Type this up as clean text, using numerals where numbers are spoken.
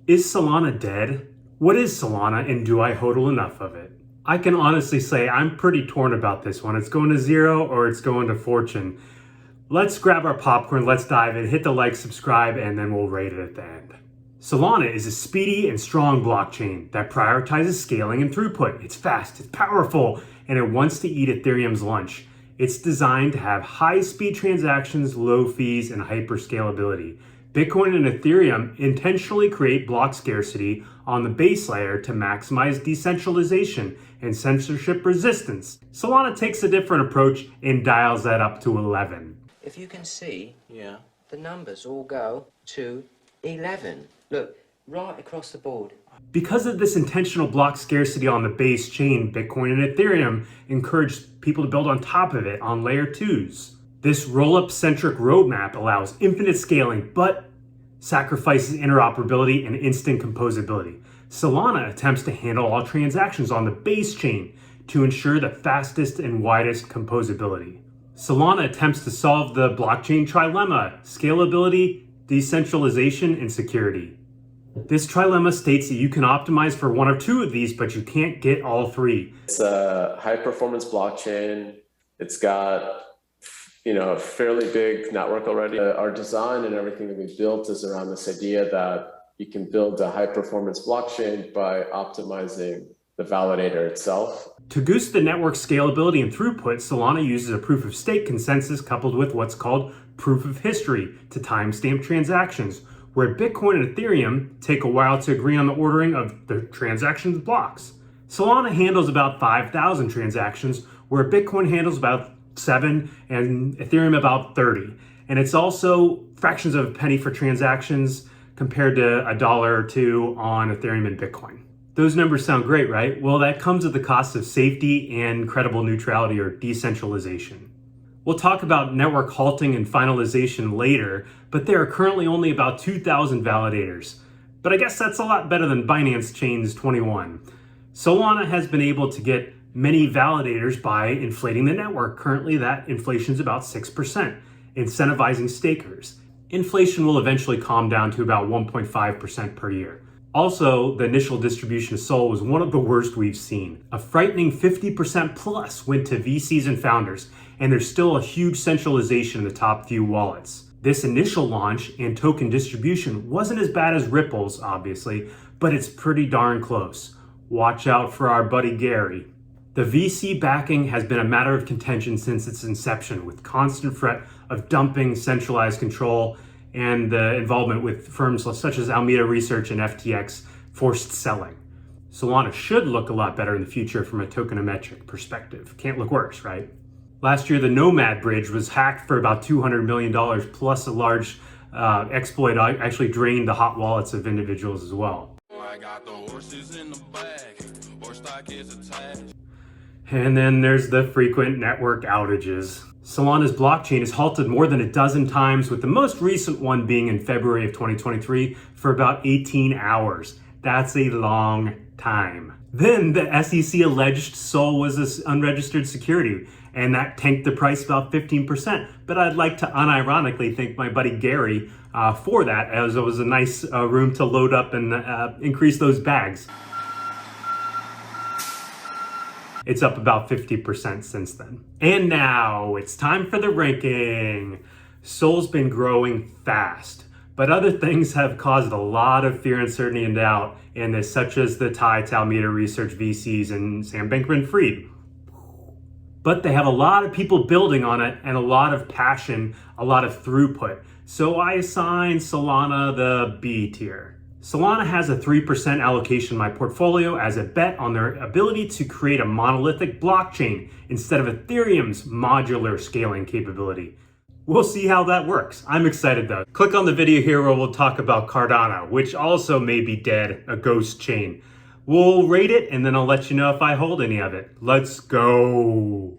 Is Solana dead? What is Solana and do I HODL enough of it? I can honestly say I'm pretty torn about this one. It's going to zero or it's going to fortune. Let's grab our popcorn, let's dive in, hit the like, subscribe, and then we'll rate it at the end. Solana is a speedy and strong blockchain that prioritizes scaling and throughput. It's fast, it's powerful, and it wants to eat Ethereum's lunch. It's designed to have high-speed transactions, low fees, and hyper-scalability. Bitcoin and Ethereum intentionally create block scarcity on the base layer to maximize decentralization and censorship resistance. Solana takes a different approach and dials that up to 11. If you can see, the numbers all go to 11. Look, right across the board. Because of this intentional block scarcity on the base chain, Bitcoin and Ethereum encourage people to build on top of it on layer 2s. This rollup centric roadmap allows infinite scaling, but sacrifices interoperability and instant composability. Solana attempts to handle all transactions on the base chain to ensure the fastest and widest composability. Solana attempts to solve the blockchain trilemma: scalability, decentralization, and security. This trilemma states that you can optimize for one or two of these, but you can't get all three. It's a high-performance blockchain. It's got, a fairly big network already. Our design and everything that we built is around this idea that you can build a high-performance blockchain by optimizing the validator itself. To boost the network scalability and throughput, Solana uses a proof-of-stake consensus coupled with what's called proof of history to timestamp transactions, where Bitcoin and Ethereum take a while to agree on the ordering of the transactions blocks. Solana handles about 5,000 transactions, where Bitcoin handles about 7 and Ethereum about 30. And it's also fractions of a penny for transactions compared to $1 or $2 on Ethereum and Bitcoin. Those numbers sound great, right? Well, that comes at the cost of safety and credible neutrality or decentralization. We'll talk about network halting and finalization later, but there are currently only about 2,000 validators. But I guess that's a lot better than Binance Chain's 21. Solana has been able to get many validators by inflating the network. Currently, that inflation is about 6%, incentivizing stakers. Inflation will eventually calm down to about 1.5% per year. Also, the initial distribution of SOL was one of the worst we've seen. A frightening 50% plus went to VCs and founders, and there's still a huge centralization in the top few wallets. This initial launch and token distribution wasn't as bad as Ripple's, obviously, but it's pretty darn close. Watch out for our buddy Gary. The VC backing has been a matter of contention since its inception, with constant threat of dumping centralized control and the involvement with firms such as Alameda Research and FTX forced selling. Solana should look a lot better in the future from a tokenomimetric perspective. Can't look worse, right? Last year, the Nomad Bridge was hacked for about $200 million, plus a large exploit actually drained the hot wallets of individuals as well. I got the horses in the bag, horse stock is attached. And then there's the frequent network outages. Solana's blockchain is halted more than a dozen times, with the most recent one being in February of 2023 for about 18 hours. That's a long time. Then the SEC alleged SOL was an unregistered security, and that tanked the price about 15%. But I'd like to unironically thank my buddy Gary for that, as it was a nice room to load up and increase those bags. It's up about 50% since then. And now it's time for the ranking. SOL's been growing fast, but other things have caused a lot of fear, uncertainty, and doubt in this, such as the tie to Alameda Research VCs and Sam Bankman-Fried. But they have a lot of people building on it and a lot of passion, a lot of throughput. So I assign Solana the B tier. Solana has a 3% allocation in my portfolio as a bet on their ability to create a monolithic blockchain instead of Ethereum's modular scaling capability. We'll see how that works. I'm excited though. Click on the video here where we'll talk about Cardano, which also may be dead, a ghost chain. We'll rate it and then I'll let you know if I hold any of it. Let's go.